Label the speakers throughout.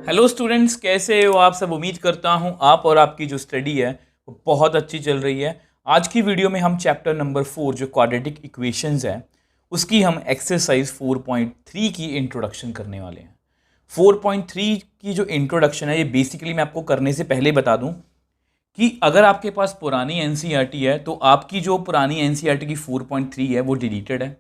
Speaker 1: Hello students, कैसे हो आप सब। उम्मीद करता हूं आप और आपकी जो स्टडी है वो बहुत अच्छी चल रही है। आज की वीडियो में हम चैप्टर नंबर 4 जो क्वाड्रेटिक इक्वेशंस है उसकी हम एक्सरसाइज 4.3 की इंट्रोडक्शन करने वाले हैं। 4.3 की जो इंट्रोडक्शन है ये बेसिकली मैं आपको करने से पहले बता दूं कि अगर आपके पास पुरानी एनसीईआरटी है तो आपकी जो पुरानी एनसीईआरटी की 4.3 है वो डिलीटेड है,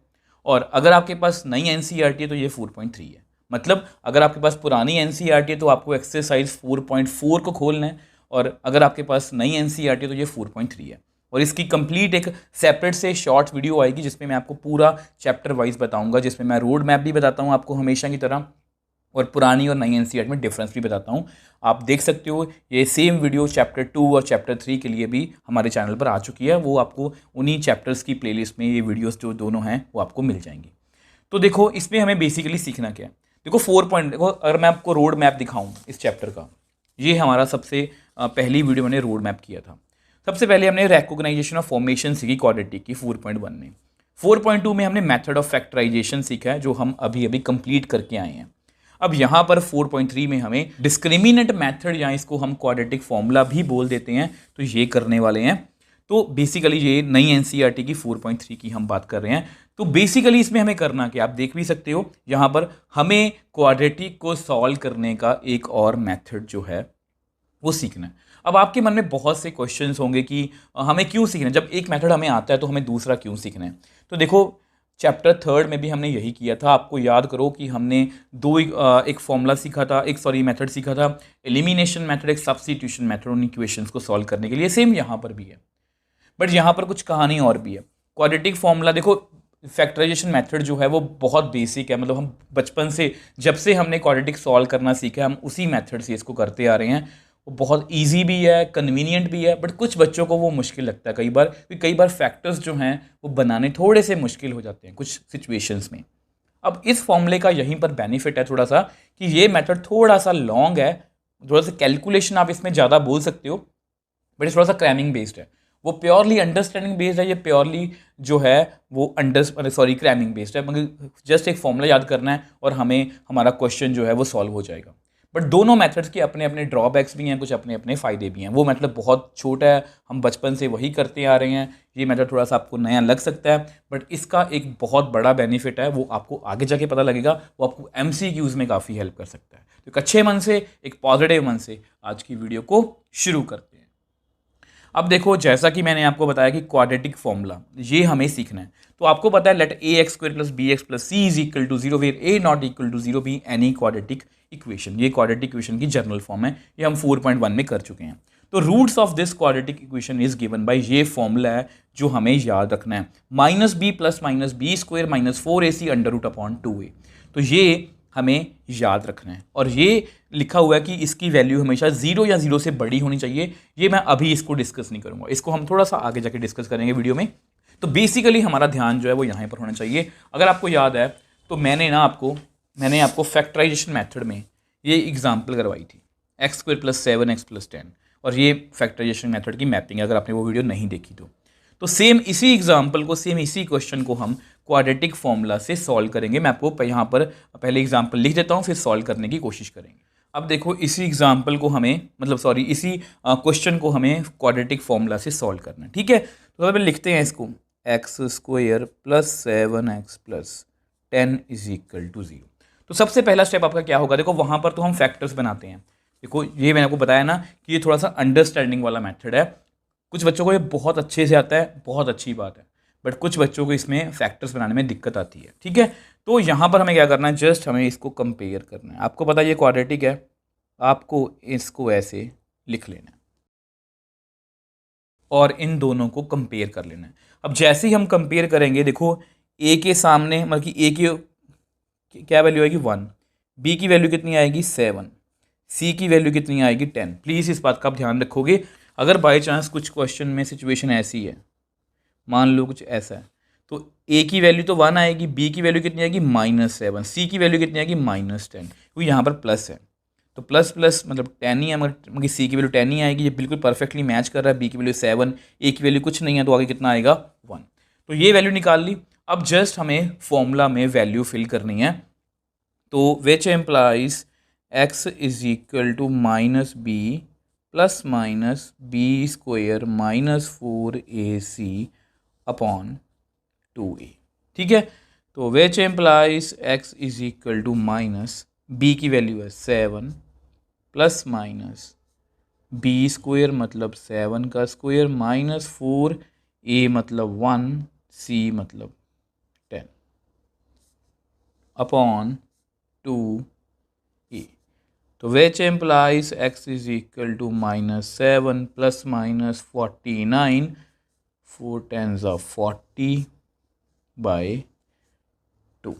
Speaker 1: और अगर आपके पास नई एनसीईआरटी है तो ये 4.3 है। मतलब अगर आपके पास पुरानी एनसीईआरटी है तो आपको एक्सरसाइज 4.4 को खोलना है, और अगर आपके पास नई एनसीईआरटी है तो ये 4.3 है। और इसकी कंप्लीट एक सेपरेट से शॉर्ट वीडियो आएगी जिसमें मैं आपको पूरा चैप्टर वाइज बताऊंगा, जिसमें मैं रोड मैप भी बताता हूँ आपको हमेशा की तरह, और पुरानी और नई एनसीईआरटी में डिफरेंस भी बताता हूँ। आप देख सकते हो ये सेम वीडियो चैप्टर 2 और चैप्टर 3 के लिए भी हमारे चैनल पर आ चुकी है। वो आपको उन्हीं चैप्टर्स की प्लेलिस्ट में ये वीडियोस जो दोनों हैं वो आपको मिल जाएंगी। तो देखो इसमें हमें बेसिकली सीखना क्या है। देखो 4 पॉइंट, देखो अगर मैं आपको रोड मैप दिखाऊं इस चैप्टर का, ये हमारा सबसे पहली वीडियो मैंने रोड मैप किया था। सबसे पहले हमने रिकॉग्नाइजेशन ऑफ फॉर्मेशन सीखी क्वाड्रेटिक की 4.1 में। 4.2 में हमने मेथड ऑफ फैक्टराइजेशन सीखा है जो हम अभी अभी कंप्लीट करके आए हैं। अब यहाँ पर 4.3 में हमें डिस्क्रिमिनेंट मेथड या इसको हम क्वाड्रेटिक फॉर्मूला भी बोल देते हैं, तो ये करने वाले हैं। तो बेसिकली ये नई एनसीईआरटी की 4.3 की हम बात कर रहे हैं। तो बेसिकली इसमें हमें करना क्या, आप देख भी सकते हो यहाँ पर हमें क्वाड्रेटिक को सॉल्व करने का एक और मेथड जो है वो सीखना है। अब आपके मन में बहुत से क्वेश्चंस होंगे कि हमें क्यों सीखना है, जब एक मेथड हमें आता है तो हमें दूसरा क्यों सीखना है। तो देखो चैप्टर 3 में भी हमने यही किया था। आपको याद करो कि हमने एक फॉर्मूला सीखा था, मेथड सीखा था, एलिमिनेशन मेथड, एक सब्स्टिट्यूशन मेथड उन इक्वेशंस को सॉल्व करने के लिए। सेम यहाँ पर भी है, बट यहाँ पर कुछ कहानी और भी है। क्वाड्रेटिक फॉर्मूला देखो, फैक्टराइजेशन मेथड जो है वो बहुत बेसिक है, मतलब हम बचपन से जब से हमने क्वाड्रेटिक सॉल्व करना सीखा है हम उसी मेथड से इसको करते आ रहे हैं। वो बहुत इजी भी है, कन्वीनियंट भी है, बट कुछ बच्चों को वो मुश्किल लगता है कई बार, क्योंकि कई बार फैक्टर्स जो हैं वो बनाने थोड़े से मुश्किल हो जाते हैं कुछ सिचुएशंस में। अब इस फॉर्मूले का यहीं पर बेनिफिट है थोड़ा सा कि ये मेथड थोड़ा सा लॉन्ग है, थोड़ा सा कैलकुलेशन आप इसमें ज़्यादा बोल सकते हो, बट ये थोड़ा सा क्रैमिंग बेस्ड है। वो प्योरली अंडरस्टैंडिंग बेस्ड है, ये प्योरली जो है वो क्रैमिंग बेस्ड है। मगर जस्ट एक फॉर्मूला याद करना है और हमें हमारा क्वेश्चन जो है वो सॉल्व हो जाएगा। बट दोनों मेथड्स के अपने अपने ड्रॉबैक्स भी हैं, कुछ अपने अपने फ़ायदे भी हैं। वो मेथड बहुत छोटा है, हम बचपन से वही करते आ रहे हैं। ये मेथड थोड़ा सा आपको नया लग सकता है, बट इसका एक बहुत बड़ा बेनिफिट है, वो आपको आगे जाके पता लगेगा। वो आपको MCQs में काफ़ी हेल्प कर सकता है। तो एक अच्छे मन से, एक पॉजिटिव मन से आज की वीडियो को शुरू करते हैं। अब देखो जैसा कि मैंने आपको बताया कि क्वाड्रेटिक फॉर्मूला ये हमें सीखना है। तो आपको पता है let ax² + bx + c is equal to 0 where a not equal to 0 be any quadratic equation. ये क्वाड्रेटिक इक्वेशन की जनरल फॉर्म है, ये हम 4.1 में कर चुके हैं। तो roots of this quadratic equation is given by, ये फॉर्मूला है जो हमें याद रखना है, -b + -b² - 4ac √/2a। तो ये हमें याद रखना है, और ये लिखा हुआ है कि इसकी वैल्यू हमेशा 0 या 0 से बड़ी होनी चाहिए। ये मैं अभी इसको डिस्कस नहीं करूंगा, इसको हम थोड़ा सा आगे जाके डिस्कस करेंगे वीडियो में। तो बेसिकली हमारा ध्यान जो है वो यहाँ पर होना चाहिए। अगर आपको याद है तो मैंने आपको फैक्टराइजेशन मेथड में ये एग्जाम्पल करवाई थी, x² + 7x + 10, और ये फैक्टराइजेशन मेथड की मैपिंग है अगर आपने वो वीडियो नहीं देखी तो सेम इसी एग्जाम्पल को, सेम इसी क्वेश्चन को हम क्वाड्रेटिक फॉर्मूला से सॉल्व करेंगे। मैं आपको यहाँ पर पहले एग्जाम्पल लिख देता हूँ, फिर सॉल्व करने की कोशिश करेंगे। अब देखो इसी एग्जाम्पल को हमें, इसी क्वेश्चन को हमें क्वाड्रेटिक फॉर्मूला से सॉल्व करना है, ठीक है। तो सबसे लिखते हैं इसको, x² + 7x + 10 is equal to 0। तो सबसे पहला स्टेप आपका क्या होगा, देखो वहाँ पर तो हम फैक्टर्स बनाते हैं। देखो ये मैंने आपको बताया ना कि ये थोड़ा सा अंडरस्टैंडिंग वाला मेथड है। कुछ बच्चों को ये बहुत अच्छे से आता है, बहुत अच्छी बात है, बट कुछ बच्चों को इसमें फैक्टर्स बनाने में दिक्कत आती है, ठीक है। तो यहाँ पर हमें क्या करना है, जस्ट हमें इसको कंपेयर करना है। आपको पता है ये क्वाड्रेटिक है, आपको इसको ऐसे लिख लेना है और इन दोनों को कंपेयर कर लेना है। अब जैसे ही हम कंपेयर करेंगे, देखो ए के सामने मतलब कि ए की क्या वैल्यू आएगी 1, बी की वैल्यू कितनी आएगी 7, सी की वैल्यू कितनी आएगी 10। प्लीज़ इस बात का आप ध्यान रखोगे। अगर बाई चांस कुछ क्वेश्चन में सिचुएशन ऐसी है, मान लो कुछ ऐसा है, तो ए की वैल्यू तो 1 आएगी, बी की वैल्यू कितनी आएगी -7, सी की वैल्यू कितनी आएगी -10, क्योंकि यहाँ पर प्लस है। तो प्लस प्लस मतलब 10 ही है, मगर सी की वैल्यू 10 ही आएगी। ये बिल्कुल परफेक्टली मैच कर रहा है। बी की वैल्यू 7, ए की वैल्यू कुछ नहीं है, तो आगे कितना आएगा 1। तो ये वैल्यू निकाल ली। अब जस्ट हमें फॉर्मूला में वैल्यू फिल करनी है। तो which implies X is equal to minus B plus minus B square minus 4ac upon 2a। ठीक है, तो which implies X is equal to minus B की वैल्यू है 7 प्लस माइनस बी स्क्वायर मतलब 7 का स्क्वायर माइनस 4a मतलब 1 c मतलब 10 upon 2a। तो which implies X is equal to minus 7 plus minus 49 4 10 40 by 2।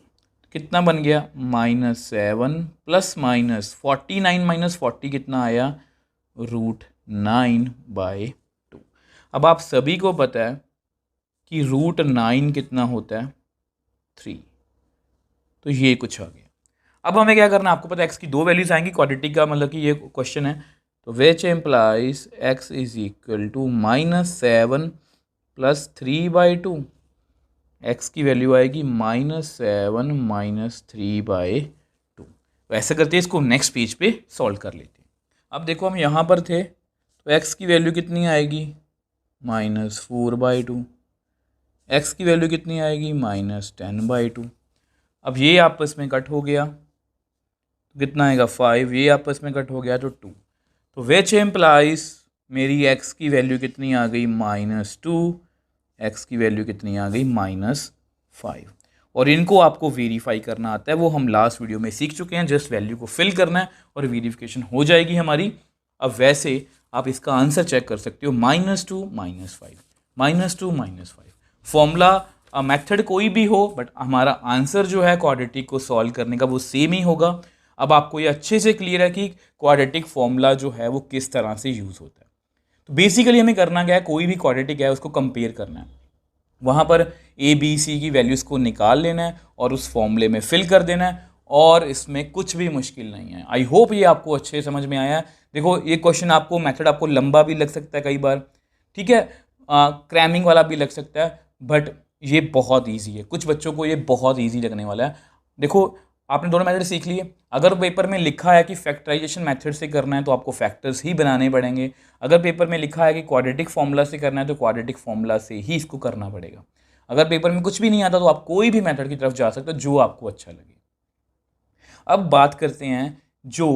Speaker 1: कितना बन गया -7 प्लस माइनस 49 माइनस 40 कितना आया √9/2। अब आप सभी को पता है कि √9 कितना होता है 3, तो ये कुछ आ गया। अब हमें क्या करना है, आपको पता है एक्स की दो वैल्यूज आएंगी, क्वाड्रेटिक का मतलब कि ये क्वेश्चन है, तो which implies X is equal to -7 plus 3/2। X की वैल्यू आएगी -7 माइनस 3/2। तो ऐसा करते हैं, इसको नेक्स्ट पेज पे सॉल्व कर लेते हैं। अब देखो हम यहाँ पर थे, तो एक्स की वैल्यू कितनी आएगी -4/2, एक्स की वैल्यू कितनी आएगी -10/2। अब ये आपस में कट हो गया, तो कितना आएगा 5, ये आपस में कट हो गया तो 2। तो विच एम्प्लाइज मेरी एक्स की वैल्यू कितनी आ गई -2, एक्स की वैल्यू कितनी आ गई -5। और इनको आपको वेरीफाई करना आता है, वो हम लास्ट वीडियो में सीख चुके हैं, जस्ट वैल्यू को फिल करना है और वेरिफिकेशन हो जाएगी हमारी। अब वैसे आप इसका आंसर चेक कर सकते हो, -2 -5 -2 -5। फॉर्मूला मेथड कोई भी हो, बट हमारा आंसर जो है क्वाड्रेटिक को सॉल्व करने का वो सेम ही होगा। अब आपको ये अच्छे से क्लियर है कि क्वाड्रेटिक फॉर्मूला जो है वो किस तरह से यूज़ होता है। तो बेसिकली हमें करना क्या है, कोई भी क्वाड्रेटिक है उसको कंपेयर करना है, वहाँ पर ए बी सी की वैल्यूज़ को निकाल लेना है और उस फॉर्मूले में फिल कर देना है, और इसमें कुछ भी मुश्किल नहीं है। आई होप ये आपको अच्छे समझ में आया है। देखो ये क्वेश्चन आपको मेथड आपको लंबा भी लग सकता है कई बार, ठीक है, क्रैमिंग वाला भी लग सकता है, बट ये बहुत ईजी है, कुछ बच्चों को ये बहुत ईजी लगने वाला है। देखो आपने दोनों मेथड सीख लिए, अगर पेपर में लिखा है कि फैक्टराइजेशन मेथड से करना है तो आपको फैक्टर्स ही बनाने पड़ेंगे, अगर पेपर में लिखा है कि क्वाड्रेटिक फॉर्मूला से करना है तो क्वाड्रेटिक फॉर्मूला से ही इसको करना पड़ेगा। अगर पेपर में कुछ भी नहीं आता तो आप कोई भी मेथड की तरफ जा सकते हो जो आपको अच्छा लगे। अब बात करते हैं जो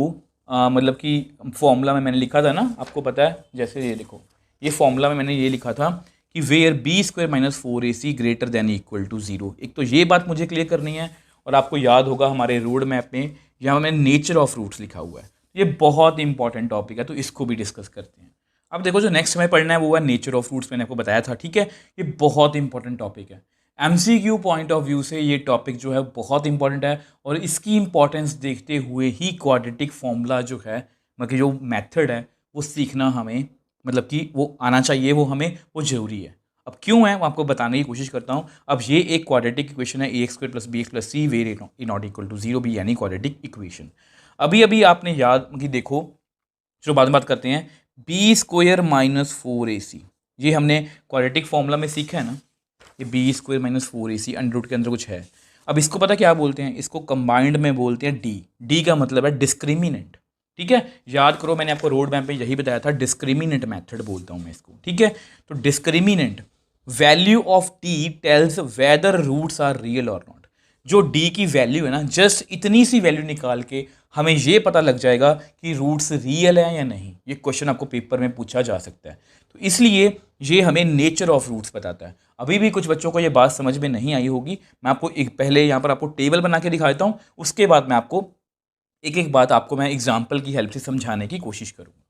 Speaker 1: मतलब कि फॉर्मूला में मैंने लिखा था ना, आपको पता है, जैसे ये देखो, ये फॉर्मूला में मैंने ये लिखा था कि where b² - 4ac greater than equal to 0। एक तो ये बात मुझे क्लियर करनी है, और आपको याद होगा हमारे रोड मैप में यहाँ मैंने नेचर ऑफ रूट्स लिखा हुआ है, ये बहुत इंपॉर्टेंट टॉपिक है, तो इसको भी डिस्कस करते हैं। अब देखो जो नेक्स्ट हमें पढ़ना है वो है नेचर ऑफ रूट्स, मैंने आपको बताया था, ठीक है, ये बहुत इंपॉर्टेंट टॉपिक है। MCQ पॉइंट ऑफ व्यू से ये टॉपिक जो है बहुत इंपॉर्टेंट है, और इसकी इंपॉर्टेंस देखते हुए ही क्वाड्रेटिक फॉर्मूला जो है, मतलब जो मेथड है वो सीखना हमें, मतलब कि वो आना चाहिए, वो हमें वो ज़रूरी है। अब क्यों है वो आपको बताने की कोशिश करता हूँ। अब ये एक क्वाड्रेटिक इक्वेशन है, ax² + bx + c वेयर इ नॉट इक्वल टू 0 भी, यानी क्वाड्रेटिक इक्वेशन। अभी अभी आपने याद कि देखो, चलो बाद में बात करते हैं, b² - 4ac, ये हमने क्वाड्रेटिक फॉर्मूला में सीखा है ना, ये b² - 4ac अंडर रूट के अंदर कुछ है। अब इसको पता क्या बोलते हैं, इसको कंबाइंड में बोलते हैं डी का मतलब है डिस्क्रिमिनेंट, ठीक है, याद करो मैंने आपको रोड मैप में यही बताया था, डिस्क्रिमिनेंट मेथड बोलता हूँ मैं इसको, ठीक है। तो discriminant value of D tells whether roots are real और नॉट। जो डी की वैल्यू है ना, जस्ट इतनी सी वैल्यू निकाल के हमें ये पता लग जाएगा कि रूट्स रियल है या नहीं। ये क्वेश्चन आपको पेपर में पूछा जा सकता है, तो इसलिए ये हमें नेचर ऑफ रूट्स बताता है। अभी भी कुछ बच्चों को ये बात समझ में नहीं आई होगी, मैं आपको एक पहले यहाँ पर आपको टेबल बना के दिखा देता हूँ, उसके बाद मैं आपको एक एक बात आपको मैं एग्जाम्पल की हेल्प से समझाने की कोशिश करूँगा।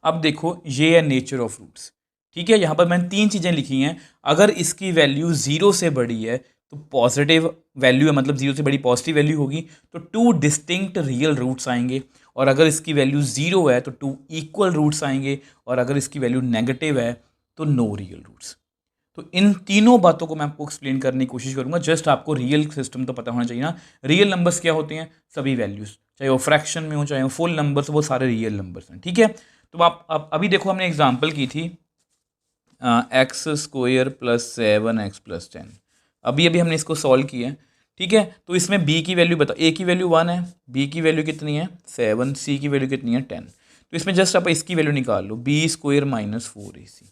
Speaker 1: अब देखो ये है नेचर ऑफ रूट्स, ठीक है, यहाँ पर मैंने 3 चीज़ें लिखी हैं। अगर इसकी वैल्यू 0 से बड़ी है तो पॉजिटिव वैल्यू है, मतलब 0 से बड़ी पॉजिटिव वैल्यू होगी, तो 2 डिस्टिंक्ट रियल रूट्स आएंगे। और अगर इसकी वैल्यू 0 है तो 2 इक्वल रूट्स आएंगे, और अगर इसकी वैल्यू नेगेटिव है तो नो रियल रूट्स। तो इन तीनों बातों को मैं आपको एक्सप्लेन करने की कोशिश करूंगा। जस्ट आपको रियल सिस्टम तो पता होना चाहिए ना, रियल नंबर्स क्या होते हैं, सभी वैल्यूज, चाहे वो फ्रैक्शन में हो चाहे वो फुल नंबर्स, वो सारे रियल नंबर्स हैं, ठीक है। तो आप अभी देखो हमने एग्जांपल की थी x² + 7x + 10, अभी अभी हमने इसको सॉल्व किया है। ठीक है। तो इसमें b की वैल्यू बताओ, a की वैल्यू 1 है, b की वैल्यू कितनी है 7, c की वैल्यू कितनी है 10। तो इसमें जस्ट आप इसकी वैल्यू निकाल लो, b स्क्वायर माइनस 4ac।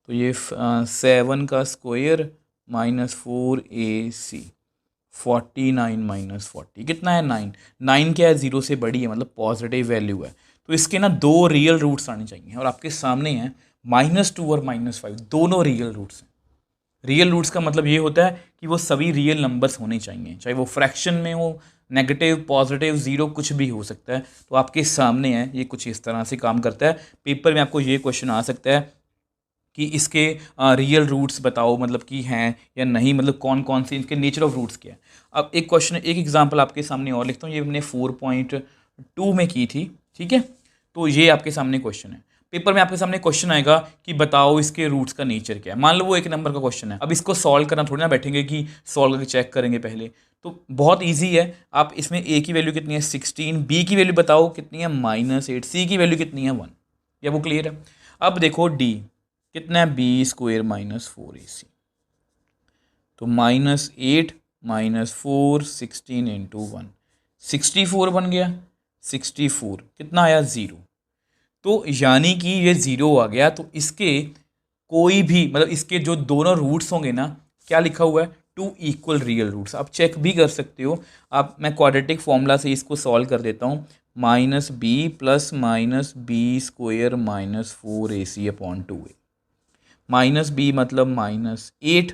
Speaker 1: तो ये 7 का स्क्वायर माइनस 4ac, 49 माइनस 40 कितना है 9। 9 क्या है 0 से बड़ी है, मतलब पॉजिटिव वैल्यू है। तो इसके ना दो रियल रूट्स आने चाहिए, और आपके सामने हैं -2 और -5, दोनों रियल रूट्स हैं। रियल रूट्स का मतलब ये होता है कि वो सभी रियल नंबर्स होने चाहिए, चाहे वो फ्रैक्शन में हो, नेगेटिव, पॉजिटिव, जीरो, कुछ भी हो सकता है। तो आपके सामने है, ये कुछ इस तरह से काम करता है। पेपर में आपको ये क्वेश्चन आ सकता है कि इसके रियल रूट्स बताओ, मतलब कि हैं या नहीं, मतलब कौन कौन से इनके नेचर ऑफ रूट्स क्या है। अब एक क्वेश्चन, एक एग्जांपल आपके सामने और लिखता हूँ, ये हमने 4.2 में की थी, ठीक है। तो ये आपके सामने क्वेश्चन है। पेपर में आपके सामने क्वेश्चन आएगा कि बताओ इसके रूट्स का नेचर क्या है। मान लो वो 1 नंबर का क्वेश्चन है। अब इसको सॉल्व करना थोड़ी ना बैठेंगे कि सॉल्व करके चेक करेंगे पहले, तो बहुत ईजी है। आप इसमें a की वैल्यू कितनी है 16, b की वैल्यू बताओ कितनी है -8, c की वैल्यू कितनी है 1। या वो क्लियर है। अब देखो d कितना है, b स्क्वायर माइनस 4ac। तो -8 -4 16 इंटू 1, 64 बन गया। 64 कितना आया 0। तो यानी कि ये 0 आ गया। तो इसके कोई भी, मतलब इसके जो दोनों रूट्स होंगे ना, क्या लिखा हुआ है 2 इक्वल रियल रूट्स। आप चेक भी कर सकते हो। आप, मैं क्वाड्रेटिक फॉर्मूला से इसको सॉल्व कर देता हूँ। -b plus -b square minus 4ac upon 2a। -b मतलब -8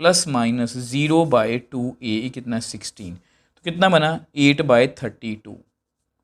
Speaker 1: प्लस माइनस 0/2a कितना 16। तो कितना बना 8/32,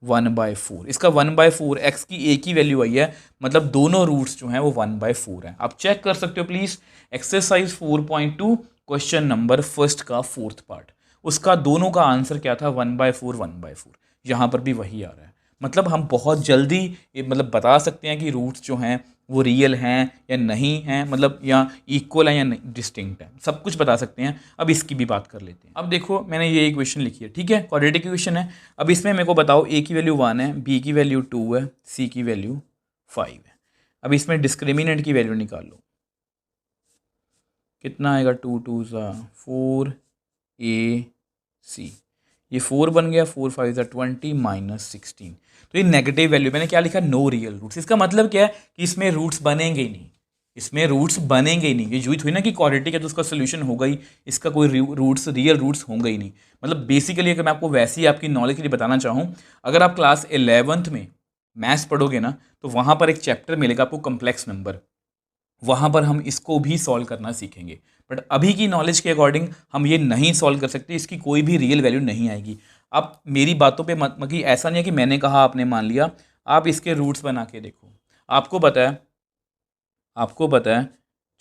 Speaker 1: 1/4। इसका 1/4 x की a की वैल्यू आई है, मतलब दोनों रूट्स जो हैं वो 1/4 है। आप चेक कर सकते हो please. Exercise 4.2 question number first का 4th पार्ट, उसका दोनों का आंसर क्या था 1/4 1/4। यहाँ पर भी वही आ रहा है। मतलब हम बहुत जल्दी मतलब बता सकते हैं कि रूट्स जो हैं वो रियल हैं या नहीं हैं, मतलब या इक्वल है या नहीं, डिस्टिंक्ट है, सब कुछ बता सकते हैं। अब इसकी भी बात कर लेते हैं। अब देखो मैंने ये इक्वेशन लिखी है, ठीक है, क्वाड्रेटिक इक्वेशन है। अब इसमें मेरे को बताओ a की वैल्यू 1 है, b की वैल्यू 2 है, c की वैल्यू 5 है। अब इसमें डिस्क्रिमिनेंट की वैल्यू निकाल लो, कितना आएगा 2 2 4 ac। ये 4 बन गया, 4 5 20 -16। तो ये नेगेटिव वैल्यू, मैंने क्या लिखा नो रियल रूट्स। इसका मतलब क्या है कि इसमें रूट्स बनेंगे ही नहीं, इसमें रूट्स बनेंगे ही नहीं। ये यूज हुई ना कि क्वाड्रेटिक है तो उसका सोल्यूशन होगा ही, इसका कोई रूट्स, रियल रूट्स होंगे ही नहीं। मतलब बेसिकली अगर मैं आपको वैसे ही आपकी नॉलेज के लिए बताना चाहूँ, अगर आप क्लास 11th में मैथ्स पढ़ोगे ना, तो वहाँ पर एक चैप्टर मिलेगा आपको कॉम्प्लेक्स नंबर, वहाँ पर हम इसको भी सॉल्व करना सीखेंगे। बट अभी की नॉलेज के अकॉर्डिंग हम ये नहीं सॉल्व कर सकते, इसकी कोई भी रियल वैल्यू नहीं आएगी। आप मेरी बातों पे मत, कि ऐसा नहीं है कि मैंने कहा आपने मान लिया। आप इसके रूट्स बना के देखो, आपको पता है, आपको पता है,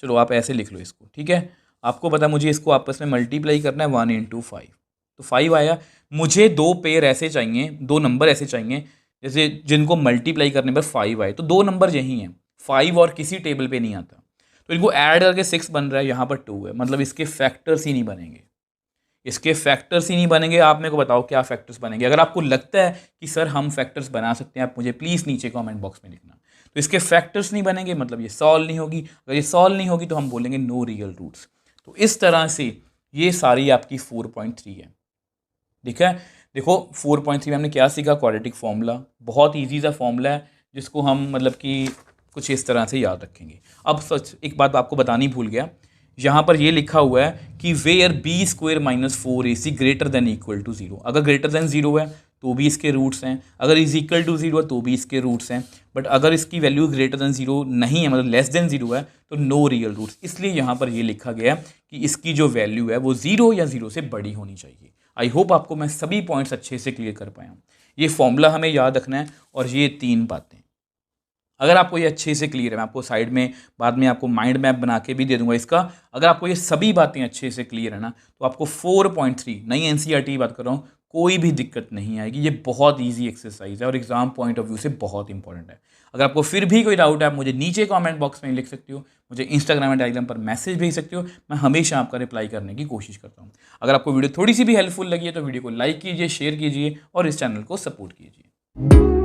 Speaker 1: चलो आप ऐसे लिख लो इसको, ठीक है। आपको पता है मुझे इसको आपस में मल्टीप्लाई करना है 1 × 5, तो 5 आया। मुझे दो पेयर ऐसे चाहिए, दो नंबर ऐसे चाहिए जैसे जिनको मल्टीप्लाई करने पर 5 आए। तो दो नंबर यही हैं, 5 और किसी टेबल पे नहीं आता। तो इनको ऐड करके 6 बन रहा है, यहाँ पर 2 है, मतलब इसके फैक्टर्स ही नहीं बनेंगे, इसके फैक्टर्स ही नहीं बनेंगे। आप मेरे को बताओ क्या फैक्टर्स बनेंगे। अगर आपको लगता है कि सर हम फैक्टर्स बना सकते हैं, आप मुझे प्लीज़ नीचे कमेंट बॉक्स में लिखना। तो इसके फैक्टर्स नहीं बनेंगे, मतलब ये सॉल्व नहीं होगी। अगर ये सॉल्व नहीं होगी तो हम बोलेंगे नो रियल रूट्स। तो इस तरह से ये सारी आपकी 4.3 है। ठीक है, देखो 4.3 में हमने क्या सीखा, क्वाड्रेटिक फॉर्मूला, बहुत ईजी सा फॉर्मूला है जिसको हम मतलब कि कुछ इस तरह से याद रखेंगे। अब सच एक बात आपको बतानी भूल गया, यहाँ पर ये लिखा हुआ है कि where b square minus 4ac greater than equal to 0। अगर ग्रेटर देन 0 है तो भी इसके रूट्स हैं, अगर इज इक्वल टू 0 है तो भी इसके रूट्स हैं। बट अगर इसकी वैल्यू ग्रेटर देन 0 नहीं है, मतलब लेस देन 0 है, तो नो रियल रूट्स। इसलिए यहाँ पर ये लिखा गया कि इसकी जो वैल्यू है वो 0 या 0 से बड़ी होनी चाहिए। आई होप आपको मैं सभी पॉइंट्स अच्छे से क्लियर कर पाया हूँ। ये फॉर्मूला हमें याद रखना है और ये 3 बातें। अगर आपको ये अच्छे से क्लियर है, मैं आपको साइड में बाद में आपको माइंड मैप बना के भी दे दूंगा इसका। अगर आपको ये सभी बातें अच्छे से क्लियर है ना, तो आपको 4.3 नई एनसीईआरटी की बात कर रहा हूँ, कोई भी दिक्कत नहीं आएगी। ये बहुत इजी एक्सरसाइज है और एग्जाम पॉइंट ऑफ व्यू से बहुत इंपॉर्टेंट है। अगर आपको फिर भी कोई डाउट है, आप मुझे नीचे कमेंट बॉक्स में लिख सकते हो, मुझे इंस्टाग्राम या टेलीग्राम पर मैसेज भेज सकते हो। मैं हमेशा आपका रिप्लाई करने की कोशिश करता हूँ। अगर आपको वीडियो थोड़ी सी भी हेल्पफुल लगी है तो वीडियो को लाइक कीजिए, शेयर कीजिए और इस चैनल को सपोर्ट कीजिए।